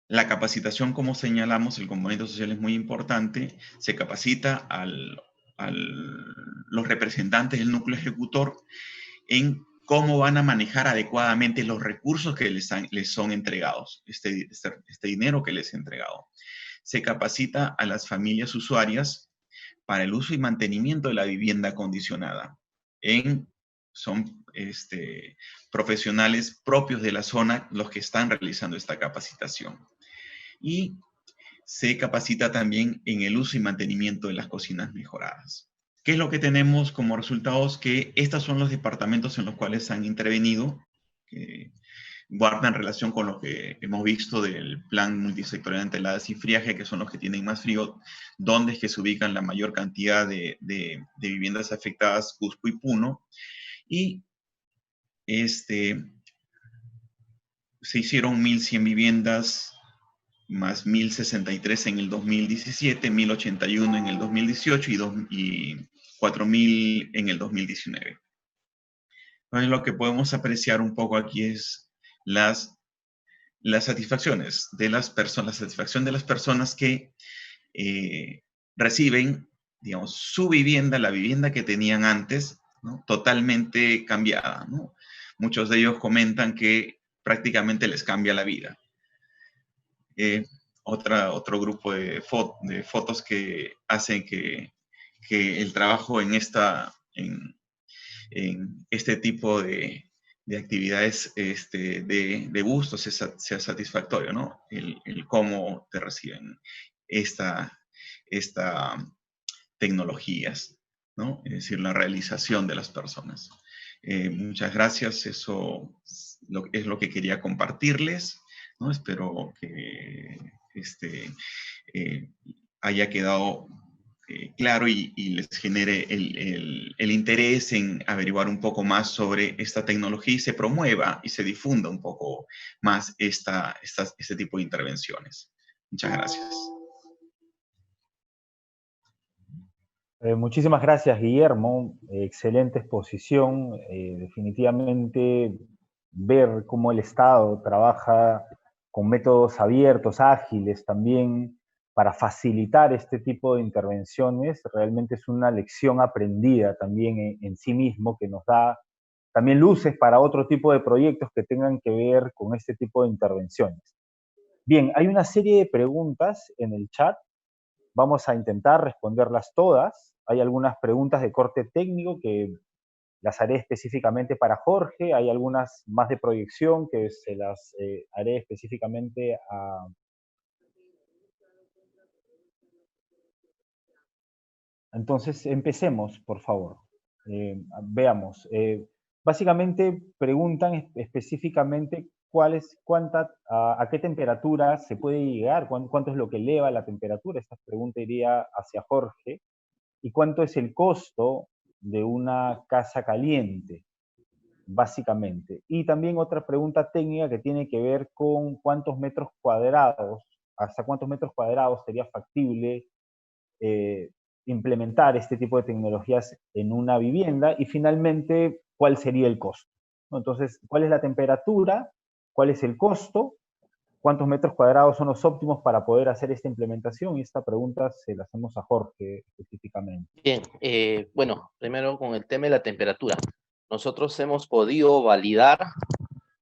La capacitación, como señalamos, el componente social es muy importante. Se capacita a los representantes del núcleo ejecutor en cómo van a manejar adecuadamente los recursos que les son entregados, este dinero que les es entregado. Se capacita a las familias usuarias para el uso y mantenimiento de la vivienda acondicionada. Son profesionales propios de la zona los que están realizando esta capacitación. Y se capacita también en el uso y mantenimiento de las cocinas mejoradas. ¿Qué es lo que tenemos como resultados? Que estos son los departamentos en los cuales han intervenido, que guardan relación con lo que hemos visto del plan multisectorial ante heladas y friaje, que son los que tienen más frío, donde es que se ubican la mayor cantidad de viviendas afectadas, Cusco y Puno. Y se hicieron 1.100 viviendas, más 1.063 en el 2017, 1.081 en el 2018 y 4.000 en el 2019. Entonces, lo que podemos apreciar un poco aquí es las satisfacciones de las personas, la satisfacción de las personas que reciben, digamos, su vivienda, la vivienda que tenían antes, ¿no? Totalmente cambiada, ¿no? Muchos de ellos comentan que prácticamente les cambia la vida. Otro grupo de fotos que hacen que el trabajo en este tipo de actividades de gusto sea satisfactorio, ¿no? El cómo te reciben estas tecnologías, ¿no? Es decir, la realización de las personas. Muchas gracias, eso es lo que quería compartirles, ¿no? Espero que haya quedado claro y les genere el interés en averiguar un poco más sobre esta tecnología y se promueva y se difunda un poco más este tipo de intervenciones. Muchas gracias. Muchísimas gracias, Guillermo. Excelente exposición. Definitivamente ver cómo el Estado trabaja con métodos abiertos, ágiles también, para facilitar este tipo de intervenciones, realmente es una lección aprendida también en sí mismo, que nos da también luces para otro tipo de proyectos que tengan que ver con este tipo de intervenciones. Bien, hay una serie de preguntas en el chat. Vamos a intentar responderlas todas. Hay algunas preguntas de corte técnico que las haré específicamente para Jorge. Hay algunas más de proyección que se las haré específicamente a... Entonces, empecemos, por favor. Veamos. Básicamente preguntan específicamente a qué temperatura se puede llegar, cuánto es lo que eleva la temperatura. Esta pregunta iría hacia Jorge. ¿Y cuánto es el costo de una casa caliente, básicamente? Y también otra pregunta técnica que tiene que ver con cuántos metros cuadrados, hasta cuántos metros cuadrados sería factible eh, implementar este tipo de tecnologías en una vivienda, y finalmente, cuál sería el costo, ¿no? Entonces, ¿cuál es la temperatura? ¿Cuál es el costo? ¿Cuántos metros cuadrados son los óptimos para poder hacer esta implementación? Y esta pregunta se la hacemos a Jorge específicamente. Bien, bueno, primero con el tema de la temperatura. Nosotros hemos podido validar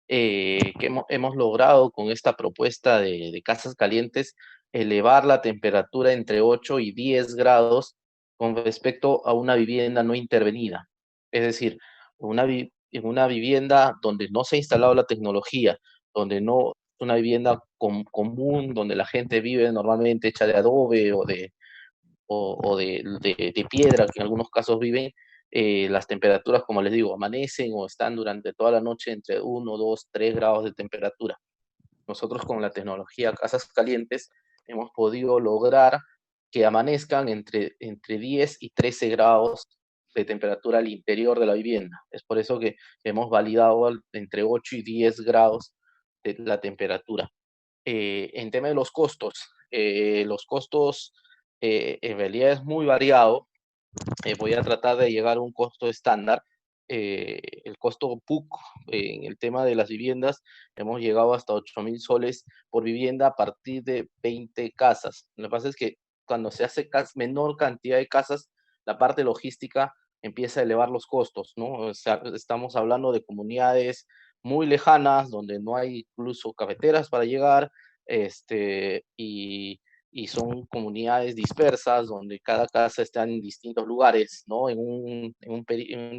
que hemos logrado con esta propuesta de casas calientes elevar la temperatura entre 8 y 10 grados con respecto a una vivienda no intervenida. Es decir, en una vivienda donde no se ha instalado la tecnología, donde no es una vivienda común, donde la gente vive normalmente hecha de adobe o de piedra, que en algunos casos viven, las temperaturas, como les digo, amanecen o están durante toda la noche entre 1, 2, 3 grados de temperatura. Nosotros con la tecnología Casas Calientes hemos podido lograr que amanezcan entre 10 y 13 grados de temperatura al interior de la vivienda. Es por eso que hemos validado entre 8 y 10 grados de la temperatura. En tema de los costos en realidad es muy variado. Voy a tratar de llegar a un costo estándar. El costo PUC en el tema de las viviendas, hemos llegado hasta 8.000 soles por vivienda a partir de 20 casas. Lo que pasa es que cuando se hace menor cantidad de casas, la parte logística empieza a elevar los costos, ¿no? O sea, estamos hablando de comunidades muy lejanas, donde no hay incluso cafeteras para llegar, y son comunidades dispersas donde cada casa está en distintos lugares, ¿no? En un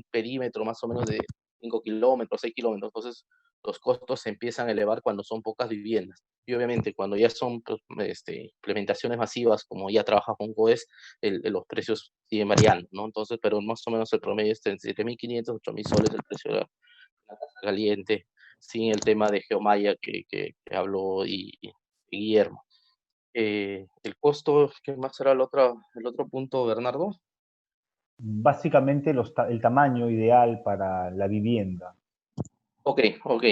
perímetro más o menos de 5 kilómetros, 6 kilómetros. Entonces, los costos se empiezan a elevar cuando son pocas viviendas. Y obviamente, cuando ya son pues, implementaciones masivas, como ya trabaja con COES, los precios siguen variando, ¿no? Entonces, pero más o menos el promedio es de 7.500, 8.000 soles el precio de la casa caliente, sin el tema de Geomaya que habló y Guillermo. El costo, ¿qué más será el otro punto, Bernardo? Básicamente el tamaño ideal para la vivienda. Ok, ok.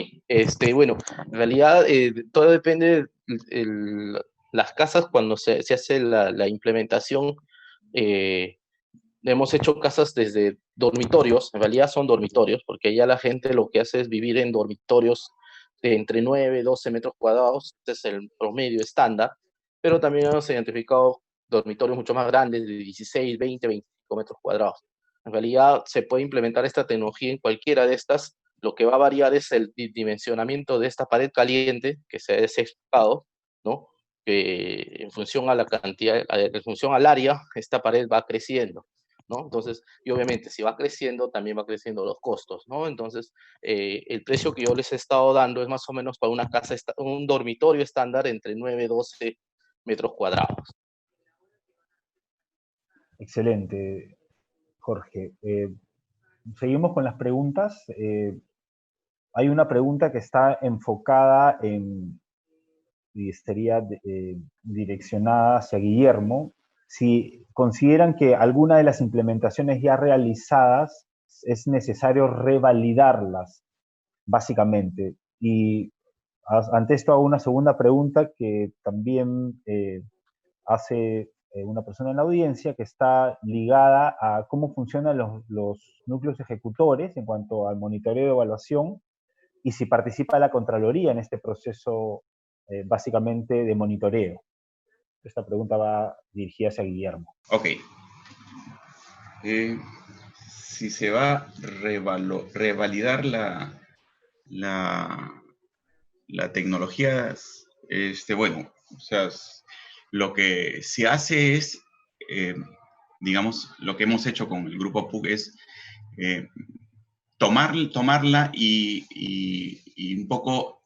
Bueno, en realidad todo depende las casas cuando se hace la implementación. eh, Hemos hecho casas desde dormitorios, en realidad son dormitorios, porque ya la gente lo que hace es vivir en dormitorios de entre 9 y 12 metros cuadrados, este es el promedio estándar, pero también hemos identificado dormitorios mucho más grandes, de 16, 20, 25 metros cuadrados. En realidad se puede implementar esta tecnología en cualquiera de estas. Lo que va a variar es el dimensionamiento de esta pared caliente que se ha desexplicado, ¿no? Que en función a la cantidad, en función al área, esta pared va creciendo, ¿no? Entonces, y obviamente si va creciendo, también va creciendo los costos, ¿no? Entonces, el precio que yo les he estado dando es más o menos para una casa, un dormitorio estándar entre 9 y 12 metros cuadrados. Excelente, Jorge. Seguimos con las preguntas. Hay una pregunta que está enfocada y estaría direccionada hacia Guillermo. Si consideran que alguna de las implementaciones ya realizadas es necesario revalidarlas, básicamente. Y ante esto hago una segunda pregunta que también hace una persona en la audiencia que está ligada a cómo funcionan los núcleos ejecutores en cuanto al monitoreo de evaluación y si participa la Contraloría en este proceso básicamente de monitoreo. Esta pregunta va dirigida hacia Guillermo. Ok. Si se va a revalidar la tecnología, bueno, o sea, lo que se hace es, digamos, lo que hemos hecho con el grupo PUC es tomarla y un poco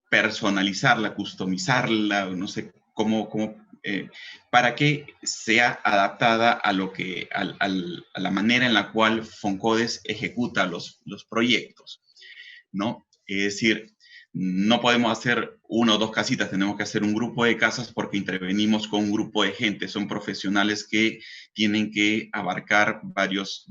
personalizarla, customizarla, no sé cómo para que sea adaptada a a la manera en la cual Foncodes ejecuta los proyectos, ¿no? Es decir, no podemos hacer una o dos casitas, tenemos que hacer un grupo de casas porque intervenimos con un grupo de gente, son profesionales que tienen que abarcar varias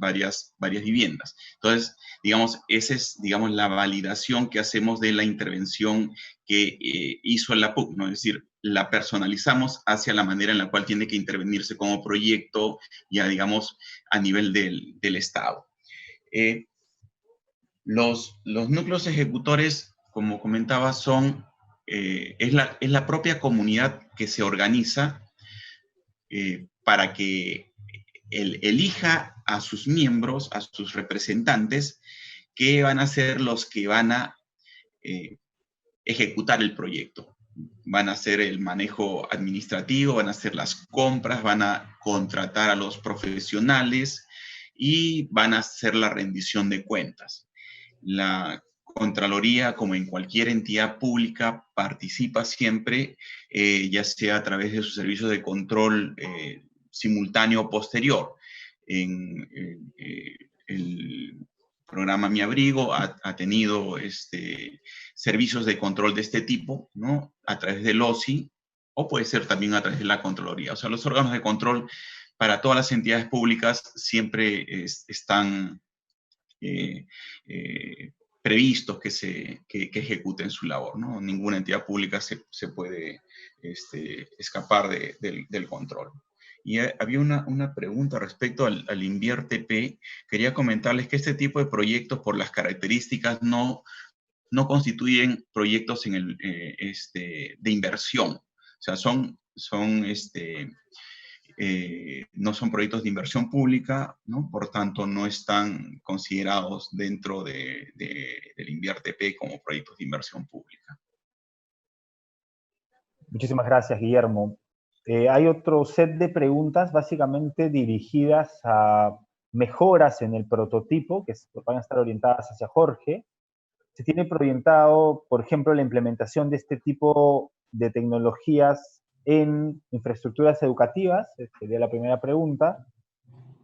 viviendas. Entonces, digamos, esa es, digamos, la validación que hacemos de la intervención que hizo la PUC, ¿no? Es decir, la personalizamos hacia la manera en la cual tiene que intervenirse como proyecto, ya digamos, a nivel del Estado. Los núcleos ejecutores, como comentaba, es la propia comunidad que se organiza para que elija a sus miembros, a sus representantes, que van a ser los que van a ejecutar el proyecto. Van a hacer el manejo administrativo, van a hacer las compras, van a contratar a los profesionales y van a hacer la rendición de cuentas. La Contraloría, como en cualquier entidad pública, participa siempre, ya sea a través de sus servicios de control simultáneo o posterior. El programa Mi Abrigo ha tenido servicios de control de este tipo, ¿no? A través del OSI, o puede ser también a través de la Contraloría. O sea, los órganos de control para todas las entidades públicas siempre están previstos que ejecuten su labor, ¿no? Ninguna entidad pública se puede escapar del control. Y había una pregunta respecto al INVIERTP. Quería comentarles que este tipo de proyectos, por las características, no constituyen proyectos de inversión. O sea, no son proyectos de inversión pública, ¿no? Por tanto, no están considerados dentro del INVIERTP como proyectos de inversión pública. Muchísimas gracias, Guillermo. Hay otro set de preguntas básicamente dirigidas a mejoras en el prototipo, que van a estar orientadas hacia Jorge. Se tiene proyectado, por ejemplo, la implementación de este tipo de tecnologías en infraestructuras educativas, sería la primera pregunta.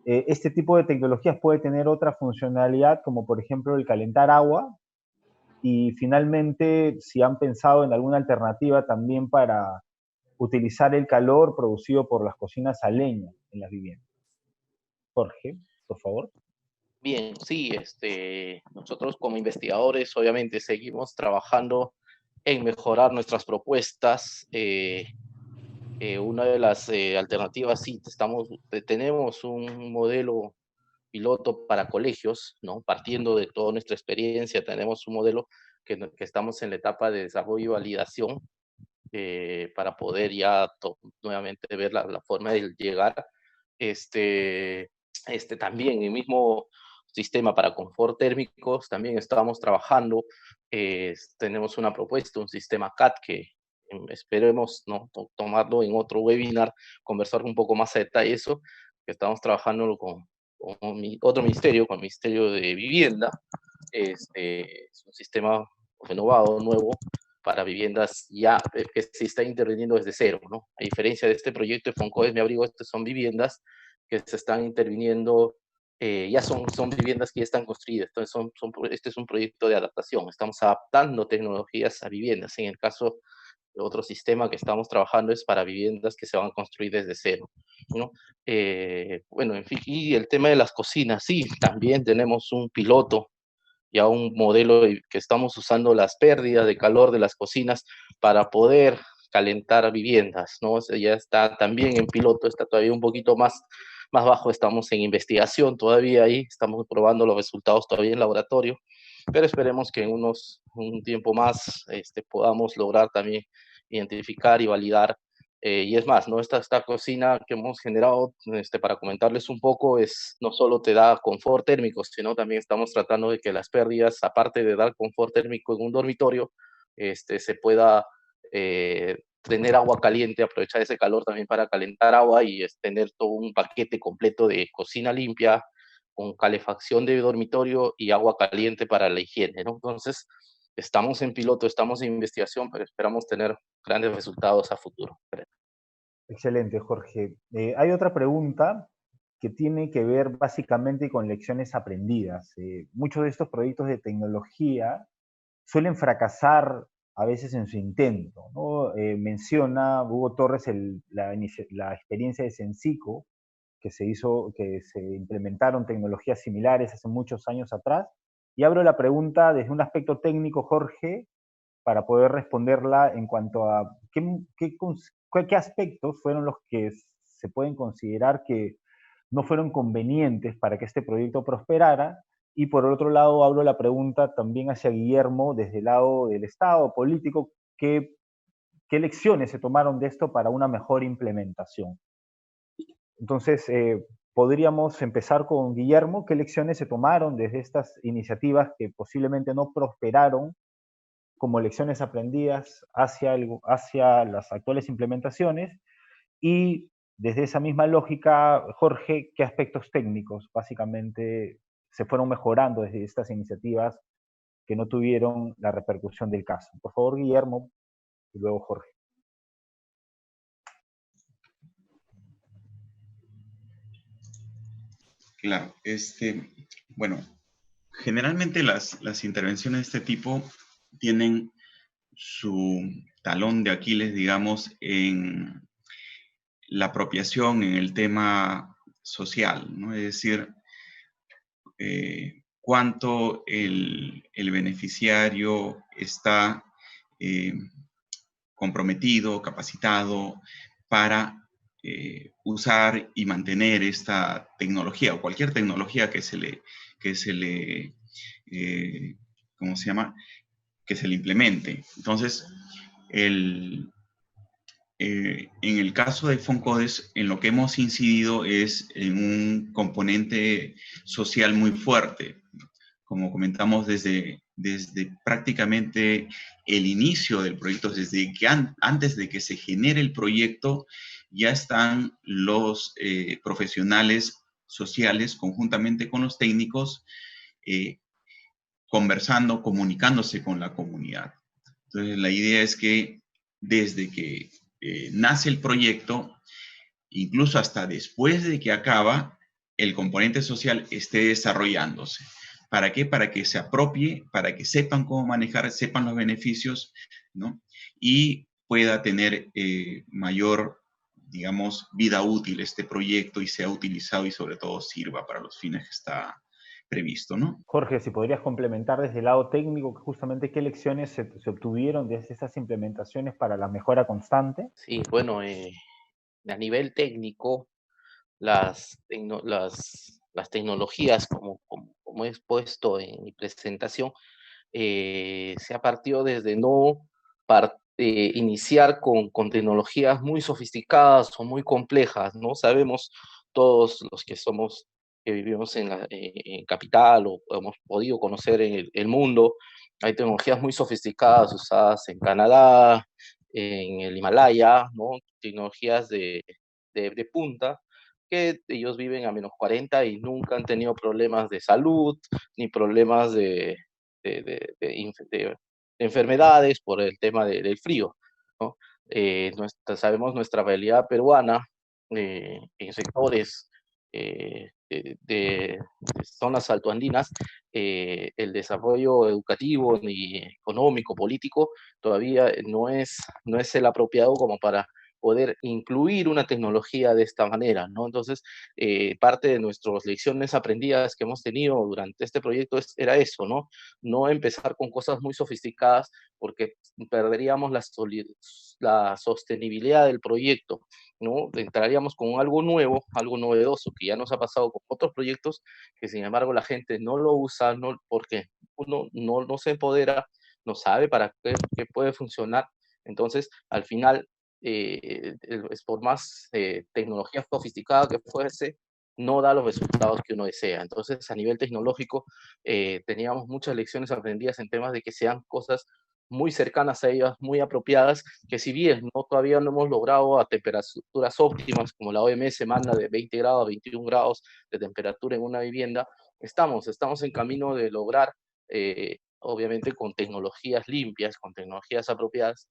Este tipo de tecnologías puede tener otra funcionalidad, como por ejemplo el calentar agua, y finalmente si han pensado en alguna alternativa también para utilizar el calor producido por las cocinas a leña en las viviendas. Jorge, por favor. Bien, sí, nosotros como investigadores obviamente seguimos trabajando en mejorar nuestras propuestas. Una de las alternativas, sí, tenemos un modelo piloto para colegios, ¿no? Partiendo de toda nuestra experiencia, tenemos un modelo que estamos en la etapa de desarrollo y validación para poder ya nuevamente ver la forma de llegar. También el mismo sistema para confort térmicos, también estamos trabajando, tenemos una propuesta, un sistema CAT que esperemos, ¿no? Tomarlo en otro webinar, conversar un poco más a detalle eso, que estamos trabajando con otro ministerio, con el Ministerio de Vivienda. Es un sistema renovado, nuevo, para viviendas ya que se está interviniendo desde cero, ¿no? A diferencia de este proyecto de Foncodes Mi Abrigo, estas son viviendas que se están interviniendo, ya son viviendas que ya están construidas. Entonces, este es un proyecto de adaptación. Estamos adaptando tecnologías a viviendas. En el caso de otro sistema que estamos trabajando es para viviendas que se van a construir desde cero, ¿no? Bueno, en fin, y el tema de las cocinas, sí, también tenemos un piloto, ya un modelo que estamos usando las pérdidas de calor de las cocinas para poder calentar viviendas, ¿no? O sea, ya está también en piloto, está todavía un poquito más bajo, estamos en investigación todavía ahí, estamos probando los resultados todavía en laboratorio, pero esperemos que en un tiempo más podamos lograr también identificar y validar. Y es más, ¿no? Esta cocina que hemos generado, para comentarles un poco, no solo te da confort térmico, sino también estamos tratando de que las pérdidas, aparte de dar confort térmico en un dormitorio, se pueda tener agua caliente, aprovechar ese calor también para calentar agua y tener todo un paquete completo de cocina limpia, con calefacción de dormitorio y agua caliente para la higiene, ¿no? Entonces, estamos en piloto, estamos en investigación, pero esperamos tener grandes resultados a futuro. Excelente, Jorge. Hay otra pregunta que tiene que ver básicamente con lecciones aprendidas. Muchos de estos proyectos de tecnología suelen fracasar a veces en su intento, ¿no? Menciona Hugo Torres la experiencia de Sensico, que se implementaron tecnologías similares hace muchos años atrás. Y abro la pregunta desde un aspecto técnico, Jorge, para poder responderla en cuanto a qué aspectos fueron los que se pueden considerar que no fueron convenientes para que este proyecto prosperara. Y por el otro lado, abro la pregunta también hacia Guillermo, desde el lado del Estado político, ¿qué lecciones se tomaron de esto para una mejor implementación? Entonces, podríamos empezar con Guillermo. ¿Qué lecciones se tomaron desde estas iniciativas que posiblemente no prosperaron como lecciones aprendidas hacia las actuales implementaciones? Y desde esa misma lógica, Jorge, ¿qué aspectos técnicos básicamente se fueron mejorando desde estas iniciativas que no tuvieron la repercusión del caso? Por favor, Guillermo, y luego Jorge. Claro, bueno, generalmente las intervenciones de este tipo tienen su talón de Aquiles, digamos, en la apropiación en el tema social, ¿no? Es decir, cuánto el beneficiario está eh, comprometido, capacitado para usar y mantener esta tecnología o cualquier tecnología que se le ¿cómo se llama? Que se le implemente. Entonces, en el caso de Foncodes, en lo que hemos incidido es en un componente social muy fuerte. Como comentamos desde prácticamente el inicio del proyecto, desde que antes de que se genere el proyecto, ya están los profesionales sociales conjuntamente con los técnicos conversando, comunicándose con la comunidad. Entonces, la idea es que desde que nace el proyecto, incluso hasta después de que acaba, el componente social esté desarrollándose. ¿Para qué? Para que se apropie, para que sepan cómo manejar, sepan los beneficios, ¿no? Y pueda tener mayor, digamos, vida útil este proyecto y sea utilizado y sobre todo sirva para los fines que está previsto, ¿no? Jorge, si podrías complementar desde el lado técnico, justamente qué lecciones se obtuvieron desde esas implementaciones para la mejora constante. Sí, bueno, a nivel técnico, las tecnologías, como he expuesto en mi presentación, se ha partido desde no iniciar con tecnologías muy sofisticadas o muy complejas, ¿no? Sabemos todos los que vivimos en capital o hemos podido conocer en el mundo, hay tecnologías muy sofisticadas usadas en Canadá, en el Himalaya, ¿no? Tecnologías de punta, que ellos viven a -40 y nunca han tenido problemas de salud, ni problemas de enfermedades por el tema del frío, ¿no? Sabemos nuestra realidad peruana en sectores de zonas altoandinas, el desarrollo educativo y económico, político, todavía no es el apropiado como para poder incluir una tecnología de esta manera, ¿no? Entonces, parte de nuestras lecciones aprendidas que hemos tenido durante este proyecto era eso, ¿no? No empezar con cosas muy sofisticadas porque perderíamos la sostenibilidad del proyecto, ¿no? Entraríamos con algo nuevo, algo novedoso, que ya nos ha pasado con otros proyectos, que sin embargo la gente no lo usa, no, porque uno no se empodera, no sabe para qué puede funcionar. Entonces, al final, es por más tecnología sofisticada que fuese, no da los resultados que uno desea. Entonces, a nivel tecnológico, teníamos muchas lecciones aprendidas en temas de que sean cosas muy cercanas a ellas, muy apropiadas, que si bien no, todavía no hemos logrado a temperaturas óptimas, como la OMS manda de 20 grados a 21 grados de temperatura en una vivienda, estamos en camino de lograr, obviamente con tecnologías limpias, con tecnologías apropiadas,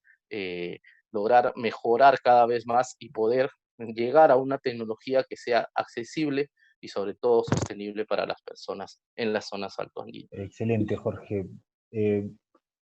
lograr mejorar cada vez más y poder llegar a una tecnología que sea accesible y sobre todo sostenible para las personas en las zonas altoandinas. Excelente, Jorge. Eh,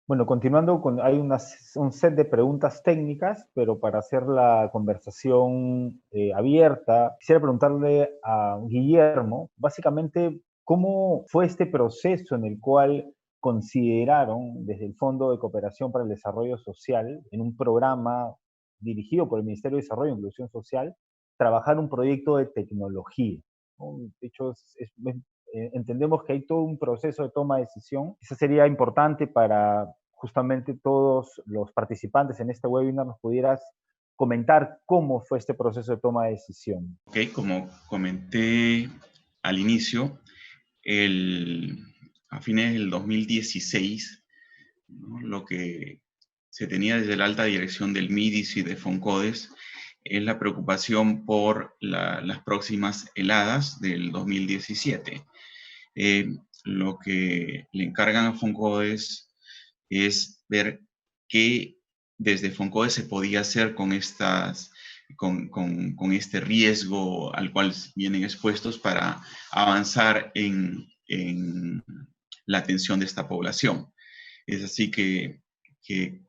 bueno, continuando, hay un set de preguntas técnicas, pero para hacer la conversación abierta, quisiera preguntarle a Guillermo, básicamente, ¿cómo fue este proceso en el cual consideraron desde el Fondo de Cooperación para el Desarrollo Social, en un programa dirigido por el Ministerio de Desarrollo e Inclusión Social, trabajar un proyecto de tecnología, ¿no? De hecho, entendemos que hay todo un proceso de toma de decisión. Eso sería importante para justamente todos los participantes en este webinar. ¿Nos pudieras comentar cómo fue este proceso de toma de decisión? Ok, como comenté al inicio, a fines del 2016, ¿no? Lo que se tenía desde la alta dirección del MIDIS y de FONCODES es la preocupación por las próximas heladas del 2017. Lo que le encargan a FONCODES es ver qué desde FONCODES se podía hacer con este riesgo al cual vienen expuestos para avanzar en la atención de esta población. Es así que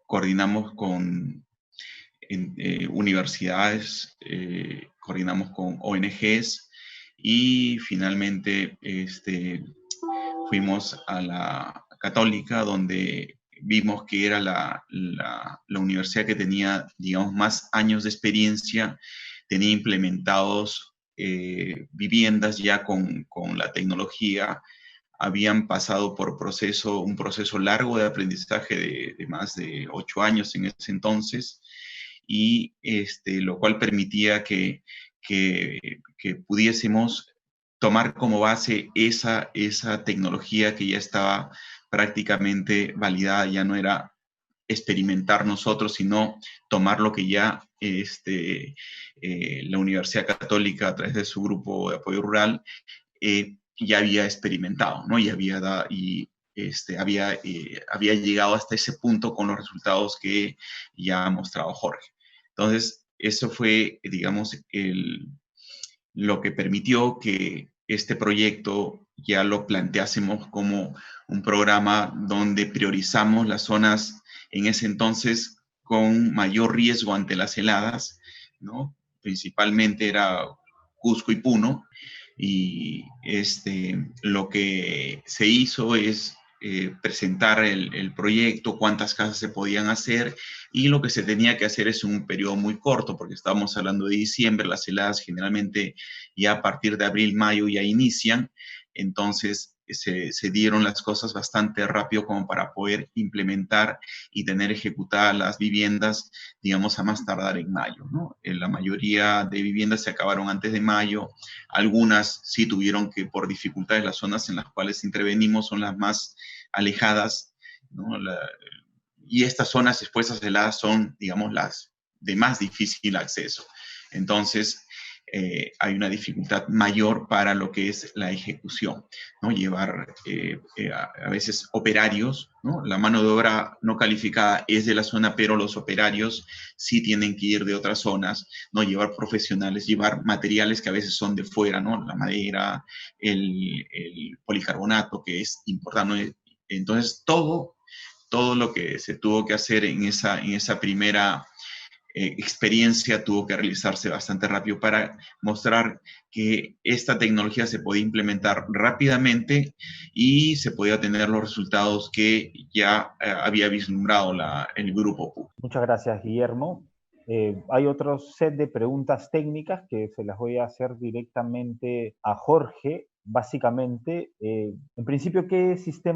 coordinamos con universidades, coordinamos con ONGs y finalmente fuimos a la Católica, donde vimos que era la universidad que tenía, digamos, más años de experiencia, tenía implementados viviendas ya con la tecnología, habían pasado por un proceso largo de aprendizaje de más de 8 años en ese entonces, y lo cual permitía que pudiésemos tomar como base esa tecnología que ya estaba prácticamente validada, ya no era experimentar nosotros, sino tomar lo que ya la Universidad Católica, a través de su grupo de apoyo rural, ya había experimentado, ¿no? Y había llegado hasta ese punto con los resultados que ya ha mostrado Jorge. Entonces, eso fue, digamos, lo que permitió que este proyecto ya lo planteásemos como un programa donde priorizamos las zonas en ese entonces con mayor riesgo ante las heladas, ¿no? Principalmente era Cusco y Puno, y lo que se hizo es presentar el proyecto, cuántas casas se podían hacer, y lo que se tenía que hacer es un periodo muy corto, porque estábamos hablando de diciembre, las heladas generalmente ya a partir de abril, mayo ya inician, entonces se dieron las cosas bastante rápido como para poder implementar y tener ejecutadas las viviendas, digamos, a más tardar en mayo, ¿no? La mayoría de viviendas se acabaron antes de mayo, algunas sí tuvieron que, por dificultades, las zonas en las cuales intervenimos son las más alejadas, ¿no? Y estas zonas expuestas a heladas son, digamos, las de más difícil acceso. Entonces, hay una dificultad mayor para lo que es la ejecución, ¿no? Llevar a veces operarios, ¿no? La mano de obra no calificada es de la zona, pero los operarios sí tienen que ir de otras zonas, ¿no? Llevar profesionales, llevar materiales que a veces son de fuera, ¿no? La madera, el policarbonato, que es importante, ¿no? Entonces, todo lo que se tuvo que hacer en esa primera experiencia tuvo que realizarse bastante rápido para mostrar que esta tecnología se podía implementar rápidamente y se podía tener los resultados que ya había vislumbrado el grupo PUC. Muchas gracias, Guillermo. Hay otro set de preguntas técnicas que se las voy a hacer directamente a Jorge. Básicamente, en principio, ¿qué sistema